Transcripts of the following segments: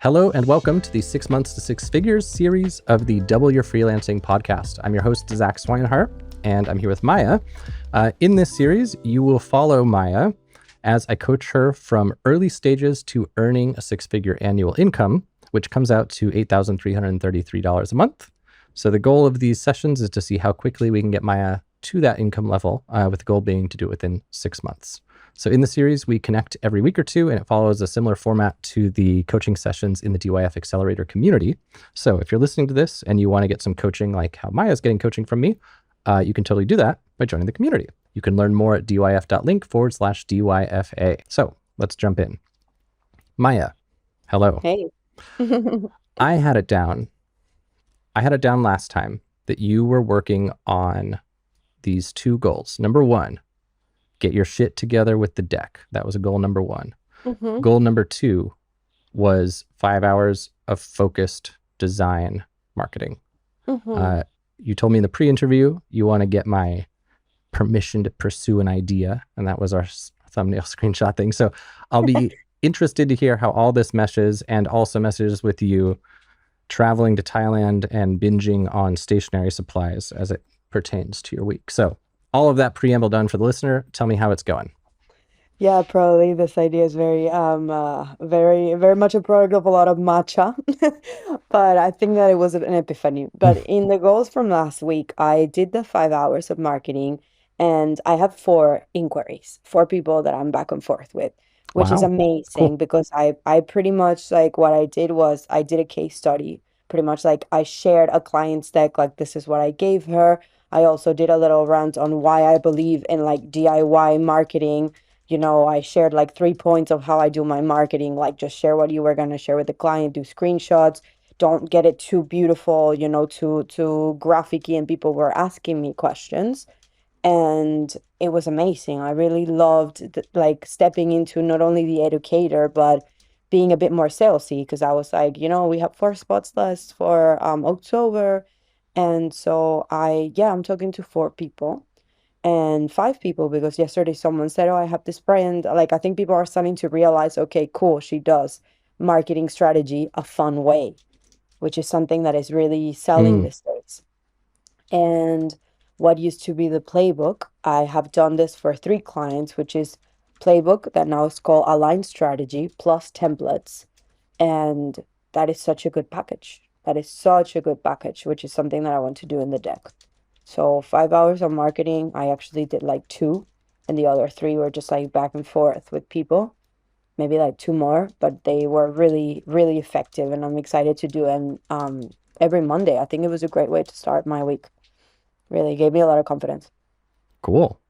Hello and welcome to the 6 Months to Six Figures series of the Double Your Freelancing podcast. I'm your host, Zach Swinehart, and I'm here with Maia. In this series, you will follow Maia as I coach her from early stages to earning a six-figure annual income, which comes out to $8,333 a month. So the goal of these sessions is to see how quickly we can get Maia to that income level, with the goal being to do it within 6 months. So in the series, we connect every week or two, and it follows a similar format to the coaching sessions in the DYF Accelerator community. So if you're listening to this and you want to get some coaching like how Maia's getting coaching from me, you can totally do that by joining the community. You can learn more at dyf.link/DYFA. So let's jump in. Maia, hello. Hey. I had it down last time that you were working on these two goals. Number one, get your shit together with the deck. That was a goal number one. Mm-hmm. Goal number two was 5 hours of focused design marketing. Mm-hmm. You told me in the pre-interview you want to get my permission to pursue an idea, and that was our thumbnail screenshot thing. So I'll be interested to hear how all this meshes, and also meshes with you traveling to Thailand and binging on stationery supplies as it pertains to your week. So all of that preamble done for the listener. Tell me how it's going. Yeah, probably this idea is very much a product of a lot of matcha. But I think that it was an epiphany. But in the goals from last week, I did the 5 hours of marketing and I have four inquiries, four people that I'm back and forth with, which is Wow. amazing Cool. because I pretty much like what I did was I did a case study. Pretty much like I shared a client's deck, like this is what I gave her. I also did a little rant on why I believe in like DIY marketing. I shared like 3 points of how I do my marketing, like just share what you were going to share with the client, do screenshots, don't get it too beautiful, too graphic-y, and people were asking me questions. And it was amazing. I really loved like stepping into not only the educator, but being a bit more salesy because I was like, we have 4 spots left for October. And so I'm talking to 4 people and 5 people because yesterday someone said, oh, I have this brand. Like, I think people are starting to realize, okay, cool, she does marketing strategy a fun way, which is something that is really selling Mm. these days. And what used to be the playbook, I have done this for 3 clients, which is playbook that now is called Aligned Strategy plus templates. And that is such a good package. That is such a good package, which is something that I want to do in the deck. So 5 hours of marketing, I actually did like two, and the other three were just like back and forth with people, maybe like two more, but they were really, really effective, and I'm excited to do them every Monday. I think it was a great way to start my week. Really gave me a lot of confidence. Cool.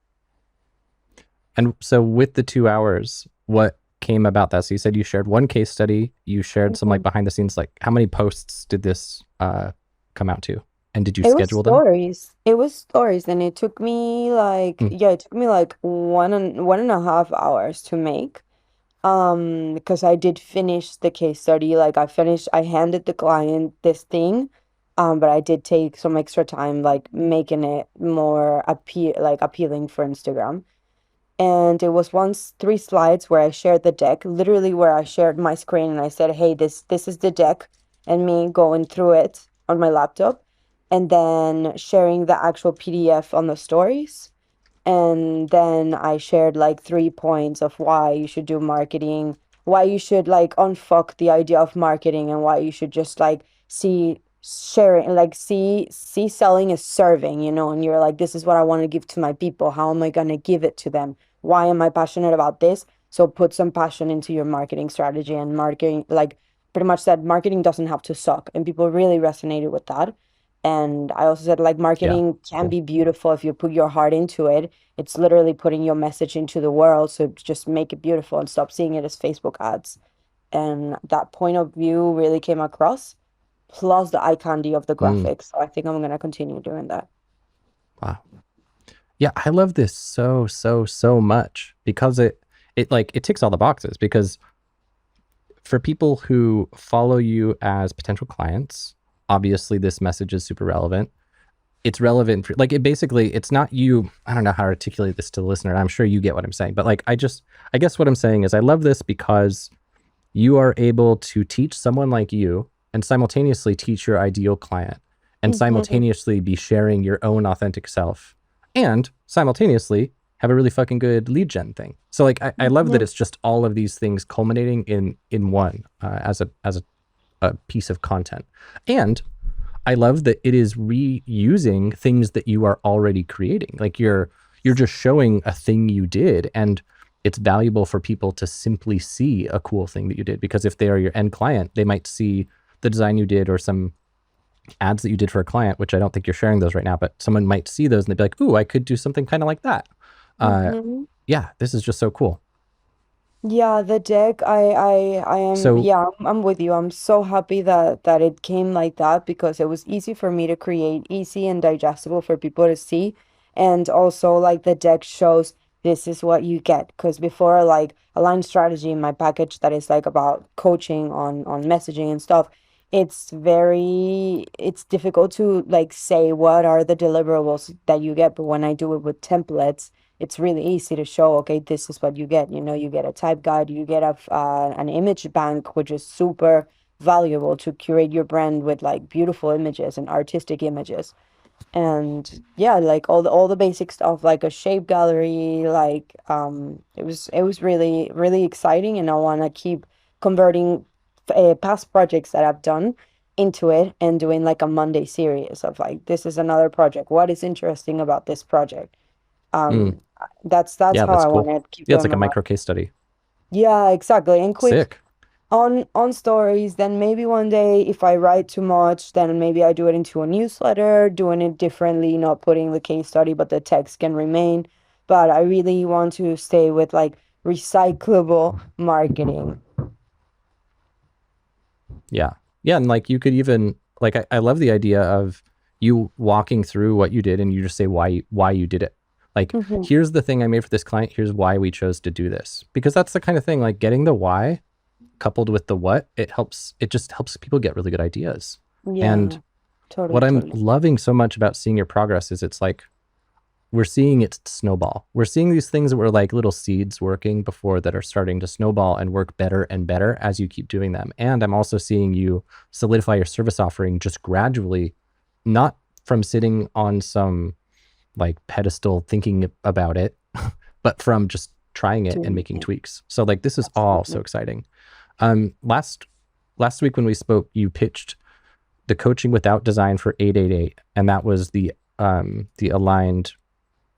And so with the 2 hours, what came about that? So you said you shared one case study, you shared some like Mhm. behind the scenes, like how many posts did this come out to? And did you It was schedule them? stories. It was stories, and it took me like Mm. yeah, it took me like 1.5 hours to make. Because I did finish the case study, like I handed the client this thing, but I did take some extra time, like making it more appealing for Instagram. And it was once 3 slides where I shared the deck, literally where I shared my screen and I said, "Hey, this is the deck," and me going through it on my laptop, and then sharing the actual PDF on the stories. And then I shared like 3 points of why you should do marketing, why you should like unfuck the idea of marketing, and why you should just like see sharing, like see selling as serving, and you're like, this is what I want to give to my people. How am I gonna give it to them? Why am I passionate about this? So put some passion into your marketing strategy, and marketing, like pretty much said marketing doesn't have to suck. And people really resonated with that. And I also said like Yeah. marketing can Cool. be beautiful if you put your heart into it. It's literally putting your message into the world. So just make it beautiful and stop seeing it as Facebook ads. And that point of view really came across, plus the eye candy of the Mm. graphics. So I think I'm gonna continue doing that. Wow. Yeah, I love this so much because it ticks all the boxes, because for people who follow you as potential clients, obviously this message is super relevant. It's relevant for like it's not you. I don't know how to articulate this to the listener. I'm sure you get what I'm saying, but like I guess what I'm saying is I love this because you are able to teach someone like you and simultaneously teach your ideal client and Mm-hmm. simultaneously be sharing your own authentic self and simultaneously have a really fucking good lead gen thing. So like I love that Mm-hmm. it's just all of these things culminating in one as a piece of content. And I love that it is reusing things that you are already creating. Like you're just showing a thing you did, and it's valuable for people to simply see a cool thing that you did, because if they are your end client, they might see the design you did or some ads that you did for a client, which I don't think you're sharing those right now, but someone might see those and they'd be like, "Ooh, I could do something kind of like that." Uh, Mm-hmm. yeah, this is just so cool. Yeah, the deck, I am, So, yeah, I'm with you. I'm so happy that it came like that because it was easy for me to create, easy and digestible for people to see. And also like the deck shows this is what you get. Because before like Align Strategy in my package that is like about coaching on messaging and stuff, it's difficult to like say what are the deliverables that you get. But when I do it with templates, it's really easy to show, okay, this is what you get. You know, you get a type guide, you get an image bank, which is super valuable to curate your brand with like beautiful images and artistic images. And yeah, like all the basic stuff, like a shape gallery, like it was really really exciting, and I want to keep converting past projects that I've done into it and doing like a Monday series of like this is another project. What is interesting about this project? mm, That's yeah, how that's I want cool. to keep Yeah, it's doing like a my micro marketing. case study. Yeah, exactly. And quick Sick. on stories, then maybe one day if I write too much, then maybe I do it into a newsletter, doing it differently, not putting the case study, but the text can remain. But I really want to stay with like recyclable marketing. Yeah. Yeah. And like you could even like I love the idea of you walking through what you did and you just say why you did it. Like, Hmm. here's the thing I made for this client, here's why we chose to do this. Because that's the kind of thing, like getting the why coupled with the what, it just helps people get really good ideas. And Yeah, what totally, I'm totally. loving so much about seeing your progress is it's like we're seeing it snowball. We're seeing these things that were like little seeds working before that are starting to snowball and work better and better as you keep doing them. And I'm also seeing you solidify your service offering just gradually, not from sitting on some like pedestal thinking about it, but from just trying it and Doing making it. tweaks. So like this is all so Absolutely. exciting. Last week when we spoke, you pitched the coaching without design for 888, and that was the aligned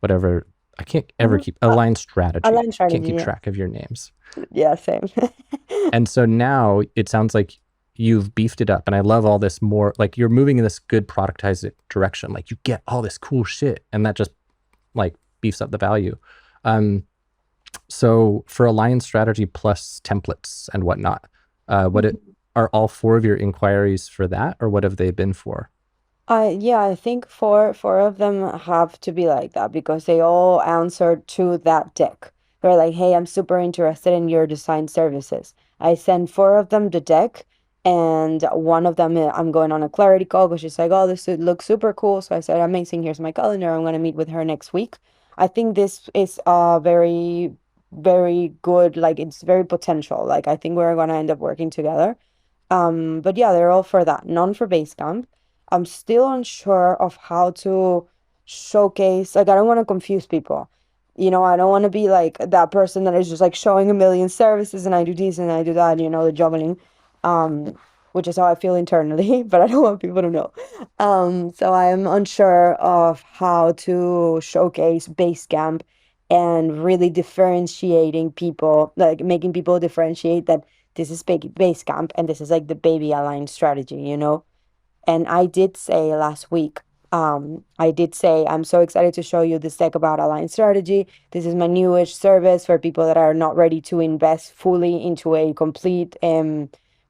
whatever. I can't ever Hmm. keep aligned strategy. Align Can't strategy, keep yeah. track of your names. Yeah, same. And so now it sounds like you've beefed it up, and I love all this more. Like you're moving in this good productized direction. Like you get all this cool shit, and that just like beefs up the value. Um, so for alliance strategy plus templates and whatnot, what it are all four of your inquiries for that, or what have they been for? Yeah, I think four of them have to be like that because they all answered to that deck. They're like, "Hey, I'm super interested in your design services." I send four of them the deck, and one of them I'm going on a clarity call because she's like, "Oh, this looks super cool." So I said, "Amazing. Here's my calendar. I'm gonna meet with her next week." I think this is very very good. Like it's very potential. Like I think we're gonna end up working together. But yeah, they're all for that, none for Basecamp. I'm still unsure of how to showcase, like, I don't want to confuse people. You know, I don't want to be like that person that is just like showing a million services and I do this and I do that, you know, the juggling, um, which is how I feel internally, but I don't want people to know. So I am unsure of how to showcase Basecamp and really differentiating people, like making people differentiate that this is base camp and this is like the baby aligned strategy, you know? And I did say last week, I did say, I'm so excited to show you this deck about aligned strategy. This is my newish service for people that are not ready to invest fully into a complete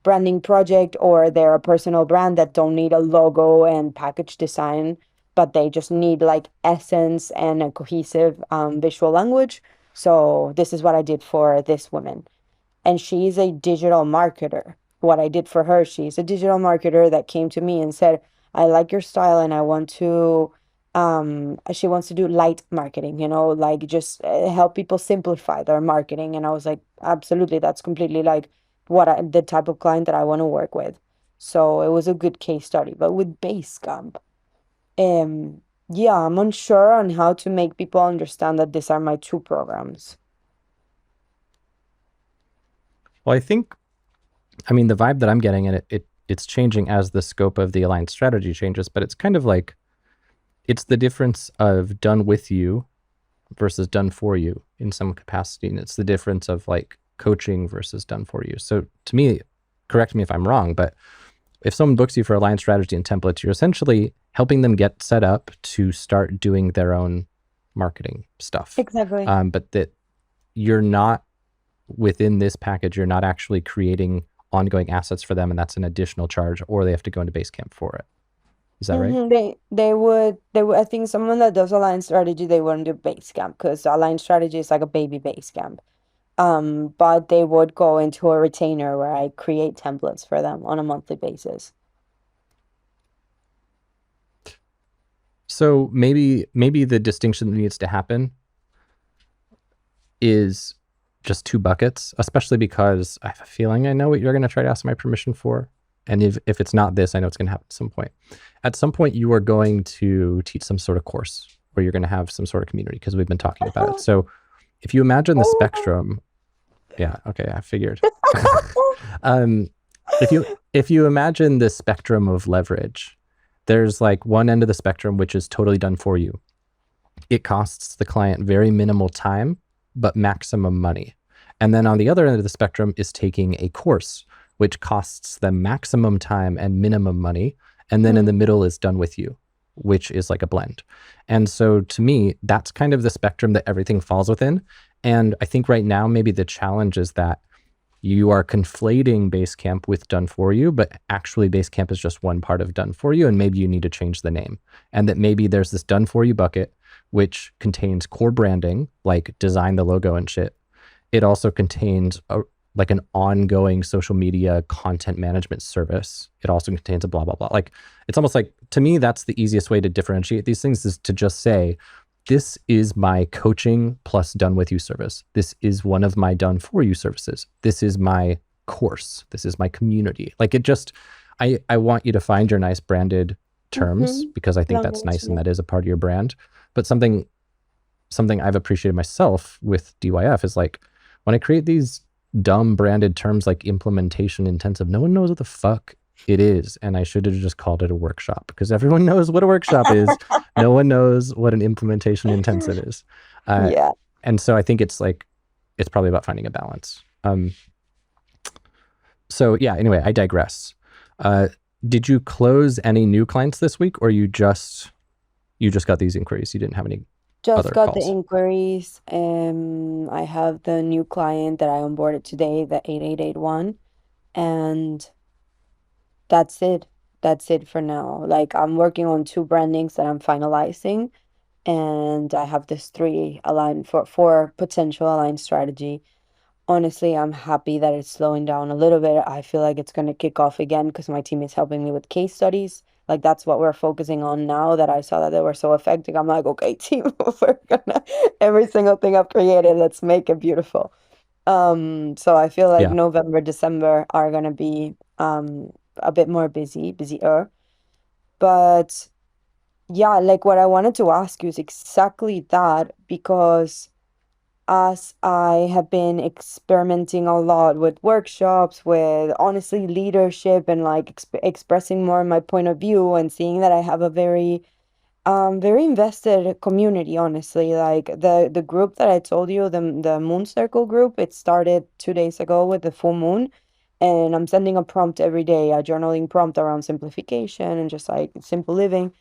branding project, or they're a personal brand that don't need a logo and package design, but they just need like essence and a cohesive visual language. So this is what I did for this woman, and she's a digital marketer. What I did for her, she's a digital marketer that came to me and said, I like your style and I want to, she wants to do light marketing, you know, like just help people simplify their marketing. And I was like, absolutely, that's completely like the type of client that I want to work with. So it was a good case study. But with Basecamp, um, yeah, I'm unsure on how to make people understand that these are my two programs. Well, I mean, the vibe that I'm getting in it's changing as the scope of the aligned strategy changes, but it's kind of like it's the difference of done with you versus done for you in some capacity. And it's the difference of like coaching versus done for you. So to me, correct me if I'm wrong, but if someone books you for aligned strategy and templates, you're essentially helping them get set up to start doing their own marketing stuff. Exactly. But that you're not within this package, you're not actually creating ongoing assets for them, and that's an additional charge, or they have to go into Basecamp for it. Is that right? They would I think someone that does Align strategy, they wouldn't do Basecamp because Align strategy is like a baby Basecamp. But they would go into a retainer where I create templates for them on a monthly basis. So maybe the distinction that needs to happen is just two buckets, especially because I have a feeling I know what you're going to try to ask my permission for. And if it's not this, I know it's going to happen at some point. At some point, you are going to teach some sort of course where you're going to have some sort of community because we've been talking about it. So if you imagine the spectrum, yeah, okay, I figured. um, if you imagine the spectrum of leverage, there's like one end of the spectrum which is totally done for you. It costs the client very minimal time, but maximum money. And then on the other end of the spectrum is taking a course, which costs them maximum time and minimum money. And then in the middle is done with you, which is like a blend. And so to me, that's kind of the spectrum that everything falls within. And I think right now, maybe the challenge is that you are conflating Basecamp with done for you, but actually Basecamp is just one part of done for you. And maybe you need to change the name. And that maybe there's this done for you bucket, which contains core branding, like design the logo and shit. It also contains like an ongoing social media content management service. It also contains a blah, blah, blah. Like, it's almost like, to me, that's the easiest way to differentiate these things is to just say, this is my coaching plus done with you service. This is one of my done for you services. This is my course. This is my community. Like it just, I want you to find your nice branded terms because I think that's nice and that is a part of your brand. But something I've appreciated myself with DYF is like, when I create these dumb branded terms like implementation intensive, no one knows what the fuck it is. And I should have just called it a workshop because everyone knows what a workshop is. No one knows what an implementation intensive is. Yeah. And so I think it's probably about finding a balance. So yeah, anyway, I digress. Did you close any new clients this week or you just got these inquiries? You didn't have any Just other got the calls? inquiries. I have the new client that I onboarded today, the 8881, and that's it. That's it for now. Like I'm working on two brandings that I'm finalizing, and I have this three aligned for potential aligned strategy. Honestly, I'm happy that it's slowing down a little bit. I feel like it's going to kick off again because my team is helping me with case studies. Like that's what we're focusing on now that I saw that they were so effective. I'm like, okay, team, we're gonna every single thing I've created, let's make it beautiful. So I feel like Yeah. November, December are gonna be a bit more busier. But yeah, like what I wanted to ask you is exactly that because as I have been experimenting a lot with workshops, with honestly leadership and like expressing more my point of view and seeing that I have a very invested community, honestly. Like the group that I told you, the Moon Circle group, it started 2 days ago with the full moon. And I'm sending a prompt every day, a journaling prompt around simplification and just like simple living.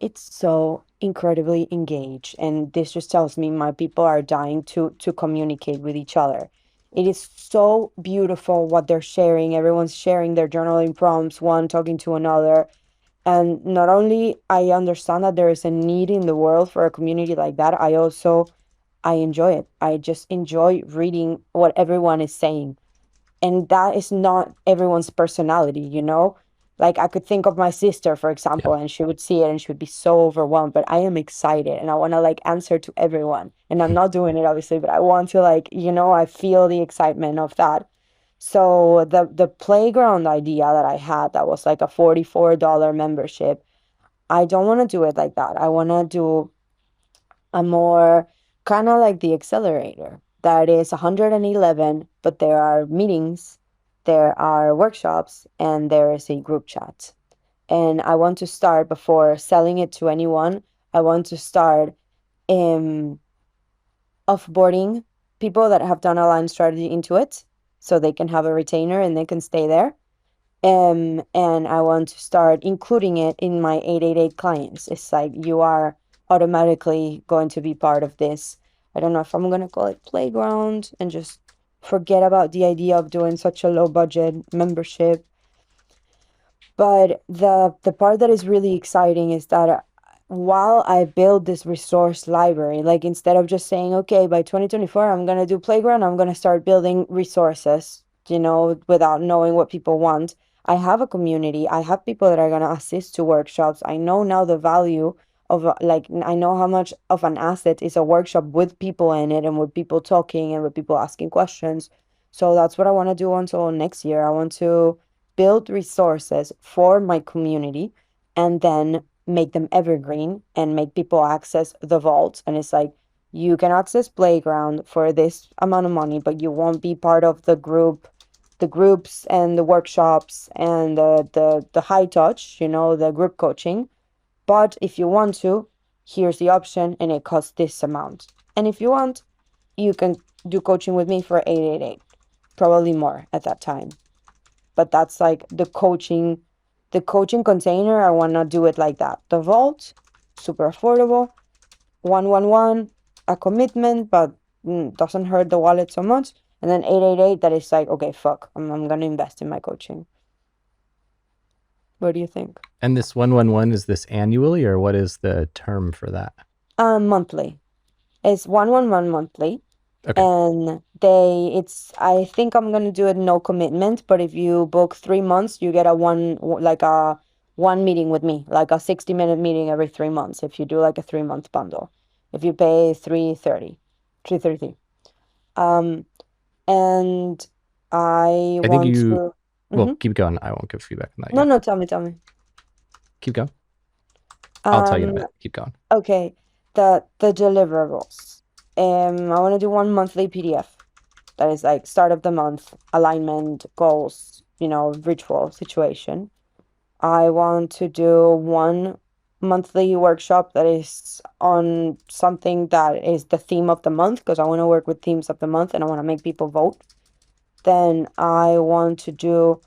It's so incredibly engaged, and this just tells me my people are dying to communicate with each other. It is so beautiful what they're sharing. Everyone's sharing their journaling prompts, one talking to another. And not only I understand that there is a need in the world for a community like that, I enjoy it. I just enjoy reading what everyone is saying, and that is not everyone's personality, you know? Like I could think of my sister, for Yeah. example, and she would see it and she would be so overwhelmed, but I am excited and I want to like answer to everyone. And I'm not doing it obviously, but I want to like, I feel the excitement of that. So the playground idea that I had that was like a $44 membership, I don't want to do it like that. I want to do a more kind of like the accelerator that is 111, but there are meetings, there are workshops, and there is a group chat. And I want to start before selling it to anyone. I want to start um offboarding people that have done a line strategy into it so they can have a retainer and they can stay there. And I want to start including it in my 888 clients. It's like you are automatically going to be part of this. I don't know if I'm going to call it playground and just forget about the idea of doing such a low budget membership. But the part that is really exciting is that while I build this resource library, like instead of just saying, okay, by 2024, I'm gonna do playground, I'm gonna start building resources, without knowing what people want. I have a community. I have people that are gonna assist to workshops. I know now the value of I know how much of an asset is a workshop with people in it and with people talking and with people asking questions. So that's what I want to do until next year. I want to build resources for my community and then make them evergreen and make people access the vault. And it's like you can access playground for this amount of money, but you won't be part of the groups and the workshops and the high touch, the group coaching. But if you want to, here's the option and it costs this amount. And if you want, you can do coaching with me for 888, probably more at that time. But that's like the coaching container. I want to do it like that. The vault, super affordable, 111, a commitment, but doesn't hurt the wallet so much. And then 888, that is like, okay, fuck, I'm gonna invest in my coaching. What do you think? And this 111, is this annually, or what is the term for that? Monthly. It's 111 monthly. Okay. And I think I'm gonna do it no commitment, but if you book 3 months, you get a one meeting with me, like a 60-minute meeting every 3 months if you do like a 3 month bundle. If you pay 330. Um, and I I think want to. well, Mm-hmm. keep going. I won't give feedback on that No, yet. no, tell me. Keep going. I'll tell you in a Um, bit. Keep going. okay, the deliverables. I want to do one monthly PDF. That is like start of the month, alignment, goals, ritual situation. I want to do one monthly workshop that is on something that is the theme of the month because I want to work with themes of the month and I want to make people vote. Then I want to do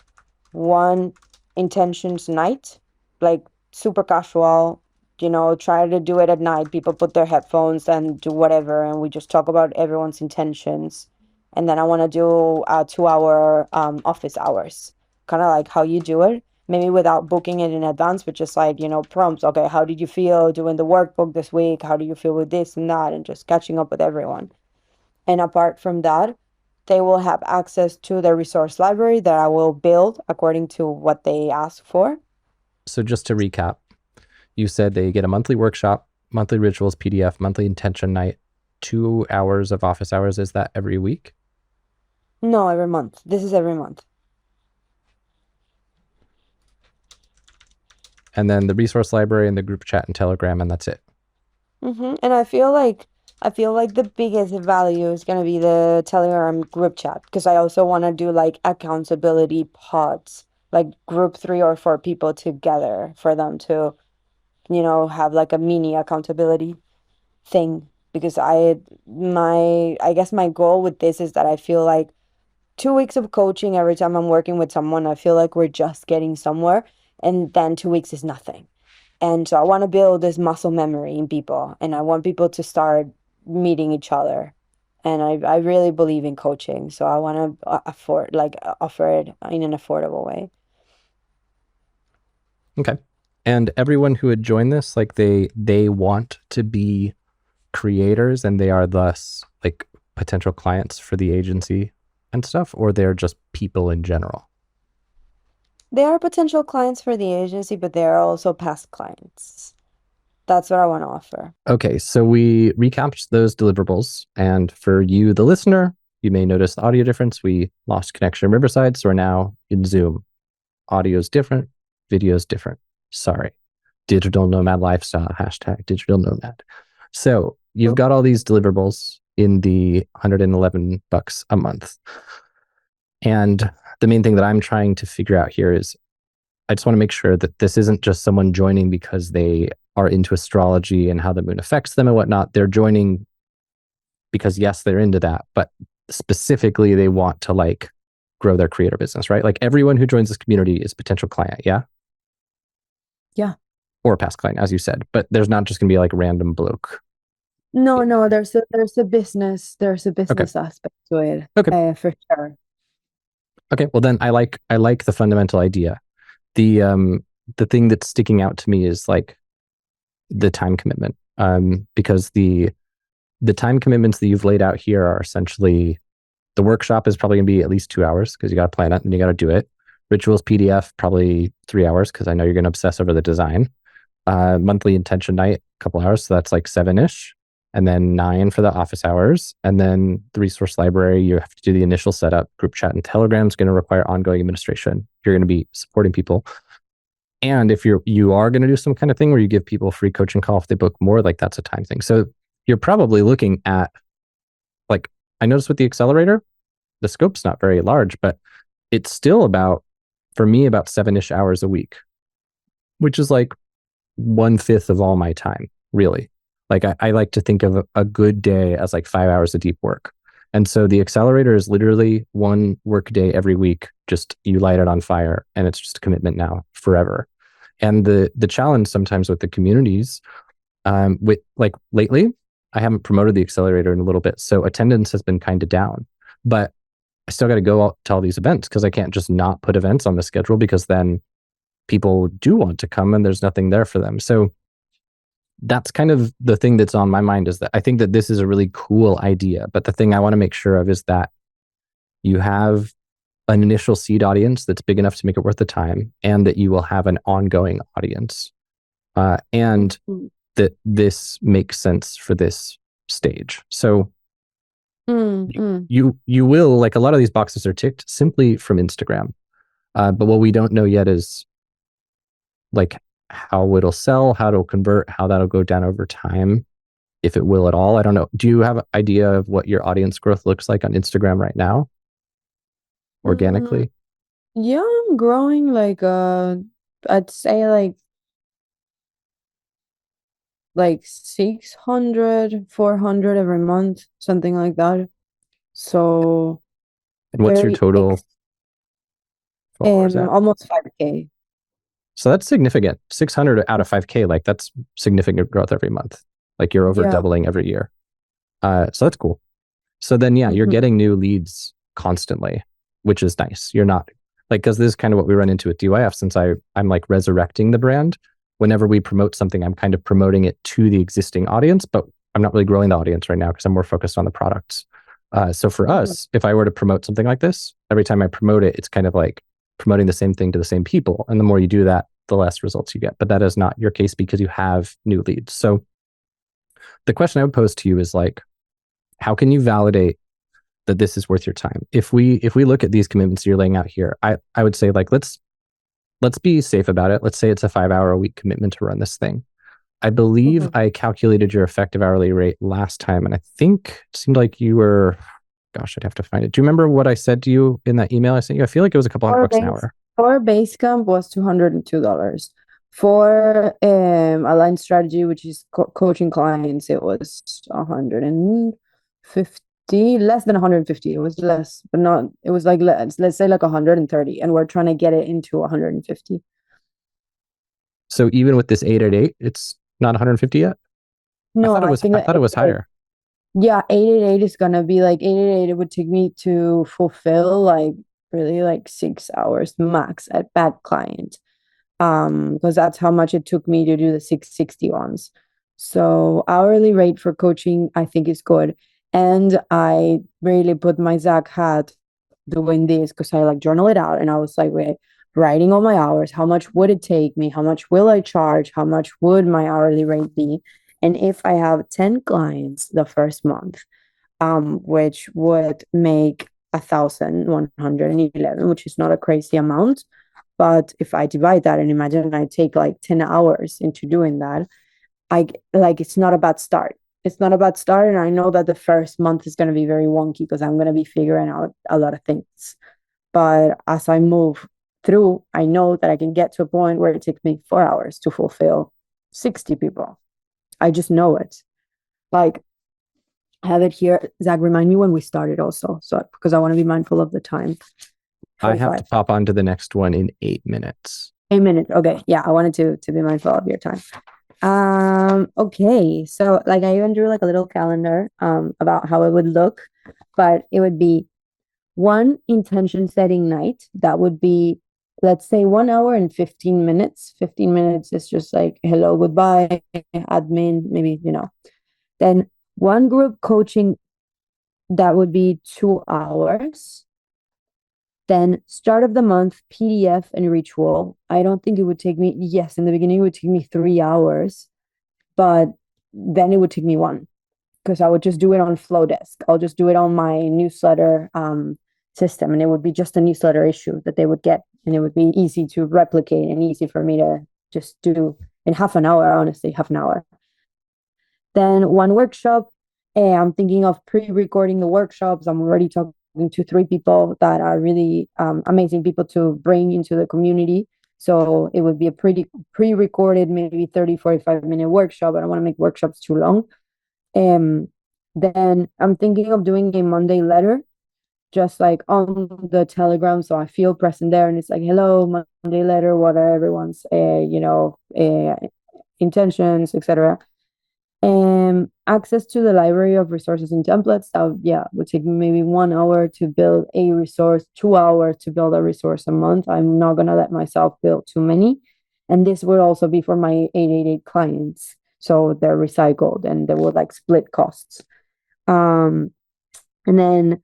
one intentions night, like super casual, try to do it at night. People put their headphones and do whatever, and we just talk about everyone's intentions. And then I want to do 2 hour office hours, kind of like how you do it, maybe without booking it in advance, but just like, prompts. Okay, how did you feel doing the workbook this week? How do you feel with this and that? And just catching up with everyone. And apart from that, they will have access to the resource library that I will build according to what they ask for. So just to recap, you said they get a monthly workshop, monthly rituals PDF, monthly intention night, 2 hours of office hours. Is that every week? No, every month. This is every month. And then the resource library and the group chat and Telegram, and that's it. And I feel like the biggest value is gonna be the Telegram group chat because I also want to do like accountability pods, like group 3 or 4 people together for them to, have like a mini accountability thing. Because I guess my goal with this is that I feel like 2 weeks of coaching every time I'm working with someone, I feel like we're just getting somewhere, and then 2 weeks is nothing. And so I want to build this muscle memory in people, and I want people to start meeting each other. And I really believe in coaching, so I want to offer it in an affordable way. Okay. And everyone who would join this, like they want to be creators and they are thus like potential clients for the agency and stuff, or they're just people in general? They are potential clients for the agency, but they are also past clients. That's what I want to offer. Okay, so we recapped those deliverables. And for you, the listener, You may notice the audio difference. We lost connection in Riverside, so we're now in Zoom. Audio is different, video is different. Sorry. Digital nomad lifestyle, hashtag digital nomad. So you've got all these deliverables in the $111 a month. And the main thing that I'm trying to figure out here is I just want to make sure that this isn't just someone joining because they are into astrology and how the moon affects them and whatnot. They're joining because, yes, they're into that, but specifically they want to like grow their creator business, right? Like everyone who joins this community is a potential client. Yeah. Yeah. Or a past client, as you said, but there's not just going to be like random bloke. No, there's a business aspect to it. Okay. For sure. Okay. Well, then I like the fundamental idea. The thing that's sticking out to me is like the time commitment. Because the time commitments that you've laid out here are essentially the workshop is probably gonna be at least 2 hours because you got to plan it and you got to do it. Rituals PDF probably 3 hours because I know you're gonna obsess over the design. Monthly intention night, a couple hours, so that's like 7-ish, and then 9 for the office hours, and then the resource library. You have to do the initial setup. Group chat and Telegram is going to require ongoing administration. You're going to be supporting people. And if you are going to do some kind of thing where you give people a free coaching call if they book more, like that's a time thing. So you're probably looking at, like, I noticed with the accelerator, the scope's not very large, but it's still about, for me, about 7-ish hours a week, which is like 1/5 of all my time, really. Like I like to think of a good day as like 5 hours of deep work. And so the accelerator is literally one work day every week. Just you light it on fire and it's just a commitment now forever. And the challenge sometimes with the communities, with like lately, I haven't promoted the accelerator in a little bit. So attendance has been kind of down, but I still got to go out to all these events because I can't just not put events on the schedule because then people do want to come and there's nothing there for them. So that's kind of the thing that's on my mind, is that I think that this is a really cool idea. But the thing I want to make sure of is that you have an initial seed audience that's big enough to make it worth the time, and that you will have an ongoing audience, and that this makes sense for this stage. So you will, like, a lot of these boxes are ticked simply from Instagram. But what we don't know yet is like how it'll sell, how it'll convert, how that'll go down over time, if it will at all. I don't know. Do you have an idea of what your audience growth looks like on Instagram right now, organically? Yeah, I'm growing like I'd say like 600, 400 every month, something like that. So And what's your very total followers at? almost 5K. So that's significant. 600 out of 5K, like that's significant growth every month. Like you're over Yeah. doubling every year. So that's cool. So then, yeah, you're getting new leads constantly, which is nice. You're not like, because this is kind of what we run into with DYF, since I'm like resurrecting the brand. Whenever we promote something, I'm kind of promoting it to the existing audience, but I'm not really growing the audience right now because I'm more focused on the products. So for us, if I were to promote something like this, every time I promote it, it's kind of like promoting the same thing to the same people. And the more you do that, the less results you get. But that is not your case because you have new leads. So the question I would pose to you is like, how can you validate that this is worth your time? If we look at these commitments you're laying out here, I would say, like, let's be safe about it. Let's say it's a 5-hour a week commitment to run this thing. I believe I calculated your effective hourly rate last time, and I think it seemed like you were, gosh, I'd have to find it. Do you remember what I said to you in that email I sent you? I feel like it was a couple $100 an hour. Our base camp was $202. For aligned strategy, which is coaching clients, it was 150, less than 150. It was less, but not, it was like, let's say like 130, and we're trying to get it into 150. So even with this 888, it's not 150 yet? No, I thought it was higher. Yeah, 888 is gonna be like 888. It would take me to fulfill like really like 6 hours max at bad client. Because that's how much it took me to do the 660 ones. So hourly rate for coaching, I think, is good. And I really put my Zach hat doing this because I like journal it out, and I was like, wait, writing all my hours, how much would it take me? How much will I charge? How much would my hourly rate be? And if I have 10 clients the first month, which would make 1,111, which is not a crazy amount. But if I divide that and imagine I take like 10 hours into doing that, I like it's not a bad start. It's not a bad start. And I know that the first month is going to be very wonky because I'm going to be figuring out a lot of things. But as I move through, I know that I can get to a point where it takes me 4 hours to fulfill 60 people. I just know it. Like, I have it here. Zach, remind me when we started also. So, because I want to be mindful of the time. I have 45. to pop on to the next one in 8 minutes. 8 minutes. Okay. Yeah. I wanted to be mindful of your time. Okay. So like I even drew like a little calendar about how it would look, but it would be one intention setting night. That would be, let's say, 1 hour and 15 minutes. 15 minutes is just like hello, goodbye, admin, maybe, Then one group coaching, that would be 2 hours. Then start of the month, PDF and ritual. I don't think it would take me, yes, in the beginning it would take me 3 hours, but then it would take me one because I would just do it on Flowdesk. I'll just do it on my newsletter system, and it would be just a newsletter issue that they would get, and it would be easy to replicate and easy for me to just do in half an hour, honestly, half an hour. Then one workshop. I'm thinking of pre-recording the workshops. I'm already talking to 3 people that are really amazing people to bring into the community. So it would be a pretty pre-recorded, maybe 30, 45-minute workshop. I don't want to make workshops too long. Then I'm thinking of doing a Monday letter, just like on the Telegram. So I feel present there and it's like, hello, Monday letter, what are everyone's, intentions, etc. Access to the library of resources and templates. Yeah, would take maybe 1 hour to build a resource, 2 hours to build a resource a month. I'm not gonna let myself build too many. And this would also be for my 888 clients. So they're recycled and they would like split costs. Um, and then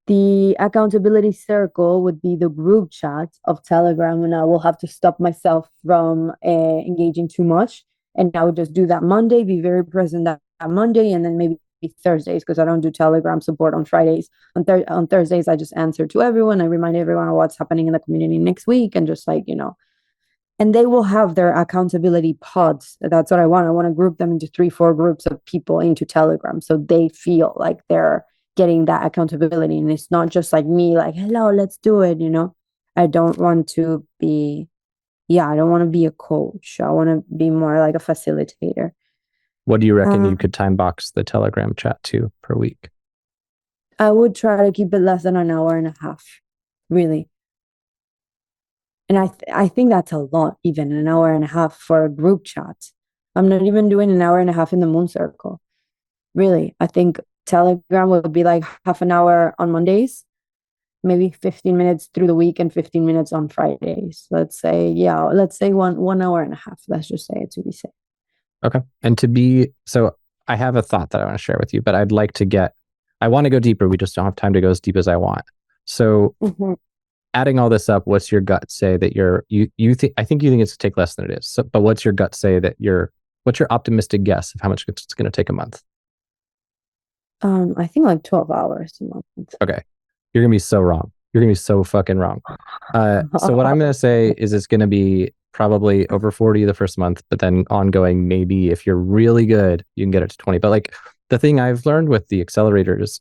the accountability circle would be the group chat of Telegram, and I will have to stop myself from engaging too much. And I would just do that Monday, be very present that Monday, and then maybe Thursdays, because I don't do Telegram support on Fridays. On Thursdays, I just answer to everyone. I remind everyone of what's happening in the community next week, and just like, and they will have their accountability pods. That's what I want. I want to group them into 3, 4 groups of people into Telegram so they feel like they're getting that accountability. And it's not just like me, like, hello, let's do it. I don't want to be, I don't want to be a coach. I want to be more like a facilitator. What do you reckon you could time box the Telegram chat to per week? I would try to keep it less than an hour and a half, really. And I think that's a lot, even an hour and a half for a group chat. I'm not even doing an hour and a half in the Moon Circle. Really, I think Telegram will be like half an hour on Mondays, maybe 15 minutes through the week and 15 minutes on Fridays. Let's say, one hour and a half. Let's just say it to be safe. Okay. And so I have a thought that I want to share with you, but I want to go deeper. We just don't have time to go as deep as I want. So adding all this up, what's your gut say that I think you think it's to take less than it is. So, but what's your gut say that what's your optimistic guess of how much it's going to take a month? I think like 12 hours a month. Okay. You're going to be so wrong. You're going to be so fucking wrong. So what I'm going to say is it's going to be probably over 40 the first month, but then ongoing, maybe if you're really good, you can get it to 20. But like the thing I've learned with the accelerators,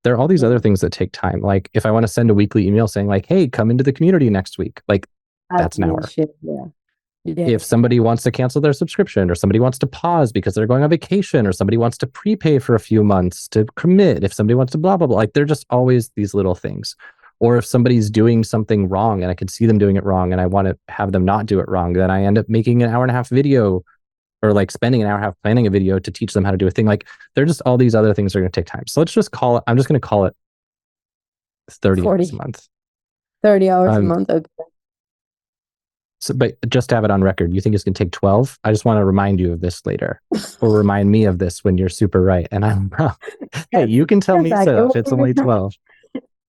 there are all these other things that take time. Like if I want to send a weekly email saying like, hey, come into the community next week, like that's an hour. If somebody wants to cancel their subscription, or somebody wants to pause because they're going on vacation, or somebody wants to prepay for a few months to commit, if somebody wants to blah, blah, blah, like they're just always these little things. Or if somebody's doing something wrong and I can see them doing it wrong and I want to have them not do it wrong, then I end up making an hour and a half video, or like spending an hour and a half planning a video to teach them how to do a thing. Like they're just all these other things that are going to take time. So let's just I'm just going to call it 30 hours a month. 30 hours a month. Okay. So, but just to have it on record, you think it's going to take 12? I just want to remind you of this later, or remind me of this when you're super right and I'm wrong. Hey, you can tell me so if it's only 12.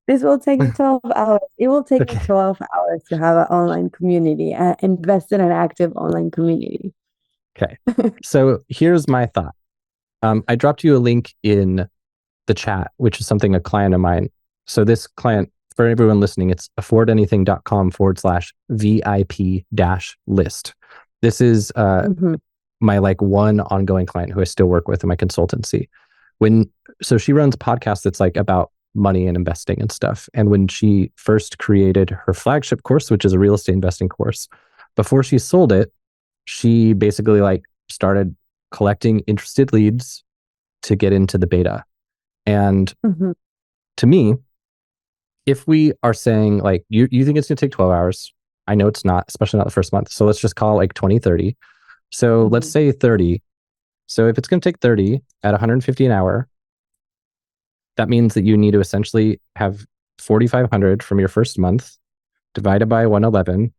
This will take me 12 hours. It will take me 12 hours to have an online community and invest in an active online community. Okay. So here's my thought. I dropped you a link in the chat, which is something a client of mine. So this client, for everyone listening, it's affordanything.com/VIP-list. This is my like one ongoing client who I still work with in my consultancy. So she runs podcasts that's like about money and investing and stuff. And when she first created her flagship course, which is a real estate investing course, before she sold it, she basically like started collecting interested leads to get into the beta. And to me, if we are saying like, you think it's going to take 12 hours, I know it's not, especially not the first month. So let's just call it like 20, 30. So let's say 30. So if it's going to take 30 at 150 an hour, that means that you need to essentially have 4,500 from your first month divided by 111.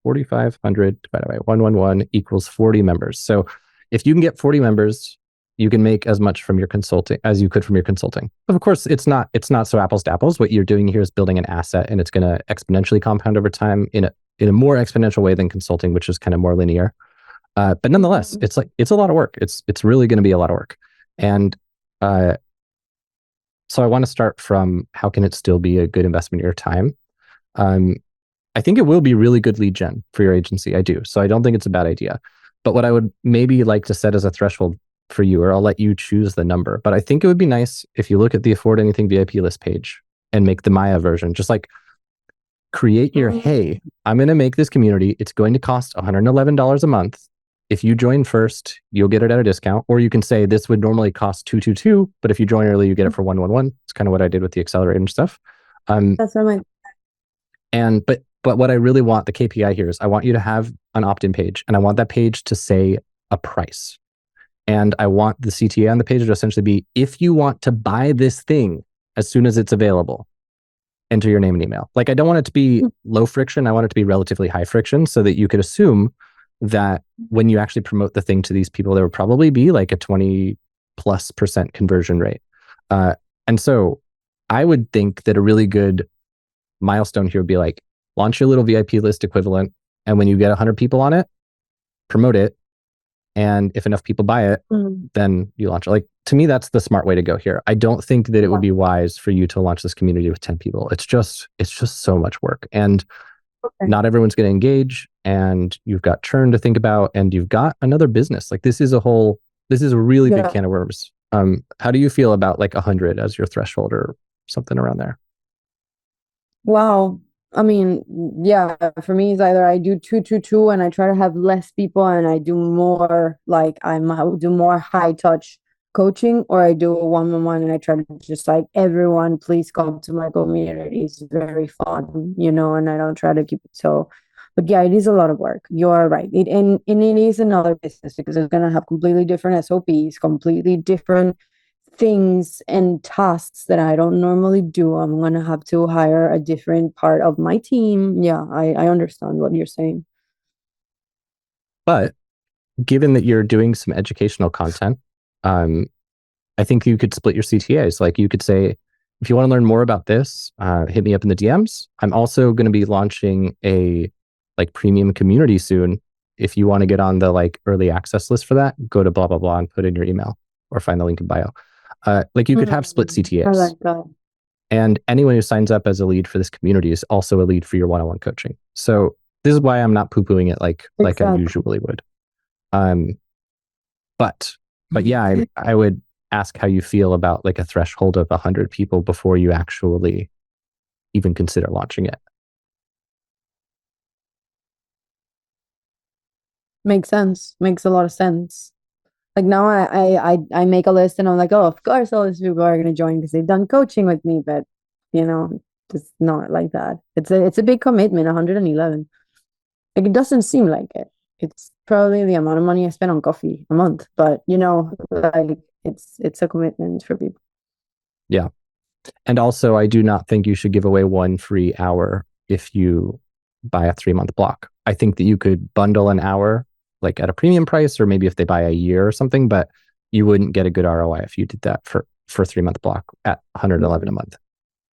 4,500 divided by 111 equals 40 members. So if you can get 40 members, you can make as much from your consulting as you could from your consulting. But of course, it's not so apples to apples. What you're doing here is building an asset, and it's going to exponentially compound over time in a more exponential way than consulting, which is kind of more linear. But nonetheless, it's a lot of work. It's really going to be a lot of work. And so I want to start from how can it still be a good investment of your time? I think it will be really good lead gen for your agency. I do. So I don't think it's a bad idea. But what I would maybe like to set as a threshold for you, or I'll let you choose the number, but I think it would be nice if you look at the Afford Anything VIP list page and make the Maia version, just like create your, hey, I'm going to make this community. It's going to cost $111 a month. If you join first, you'll get it at a discount. Or you can say this would normally cost $222, but if you join early, you get it for $111. It's kind of what I did with the accelerator and stuff. That's what But what I really want, the KPI here is I want you to have an opt-in page, and I want that page to say a price. And I want the CTA on the page to essentially be, if you want to buy this thing as soon as it's available, enter your name and email. Like, I don't want it to be low friction. I want it to be relatively high friction so that you could assume that when you actually promote the thing to these people, there would probably be like a 20+% conversion rate. And so I would think that a really good milestone here would be like, launch your little VIP list equivalent. And when you get 100 people on it, promote it. And if enough people buy it, then you launch it. Like, to me, that's the smart way to go here. I don't think that it would be wise for you to launch this community with 10 people. It's just so much work. And not everyone's going to engage, and you've got churn to think about, and you've got another business. Like, this is a really big can of worms. How do you feel about like 100 as your threshold or something around there? Wow. I mean, yeah, for me, it's either I do 222 and I try to have less people and I do more, like I do more high touch coaching, or I do a 1-on-1 and I try to just like, everyone, please come to my community. It's very fun, and I don't try to keep it so. But yeah, it is a lot of work. You're right. And it is another business because it's going to have completely different SOPs, completely different things and tasks that I don't normally do. I'm going to have to hire a different part of my team. Yeah, I understand what you're saying. But given that you're doing some educational content, I think you could split your CTAs. Like, you could say, if you want to learn more about this, hit me up in the DMs. I'm also going to be launching a like premium community soon. If you want to get on the like early access list for that, go to blah, blah, blah and put in your email or find the link in bio. Like, you could have split CTAs. I like that. And anyone who signs up as a lead for this community is also a lead for your one-on-one coaching. So this is why I'm not poo-pooing it like I usually would. But yeah, I would ask how you feel about like a threshold of 100 people before you actually even consider launching it. Makes sense. Makes a lot of sense. Like, now I make a list and I'm like, oh, of course all these people are going to join because they've done coaching with me, but it's not like that. It's a big commitment, 111. Like, it doesn't seem like it. It's probably the amount of money I spend on coffee a month, but like, it's a commitment for people. Yeah. And also, I do not think you should give away one free hour if you buy a 3-month block. I think that you could bundle an hour like at a premium price, or maybe if they buy a year or something, but you wouldn't get a good ROI if you did that for a 3-month block at 111 a month.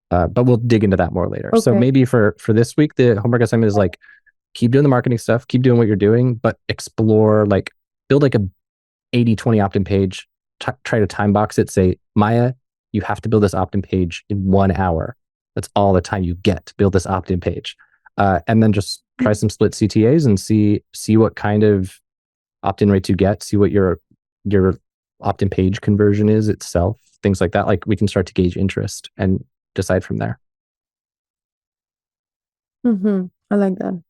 But we'll dig into that more later. Okay. So maybe for this week, the homework assignment is like, keep doing the marketing stuff, keep doing what you're doing, but explore, like, build like a 80-20 opt-in page, try to time box it, say, Maia, you have to build this opt-in page in 1 hour. That's all the time you get to build this opt-in page. And then just try some split CTAs and see what kind of opt-in rates you get, see what your opt-in page conversion is itself, things like that. Like we can start to gauge interest and decide from there. I like that.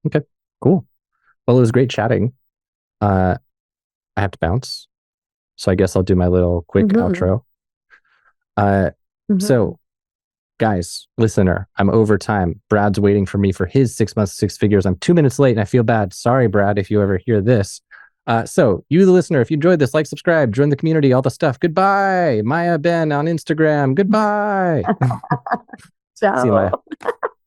Okay, cool. Well, it was great chatting. I have to bounce, so I guess I'll do my little quick outro. So guys, listener, I'm over time. Brad's waiting for me for his 6 months, 6 figures. I'm 2 minutes late and I feel bad. Sorry, Brad, if you ever hear this. So you, the listener, if you enjoyed this, like, subscribe, join the community, all the stuff. Goodbye. Maya Ben on Instagram. Goodbye. Ciao. See you, Maya.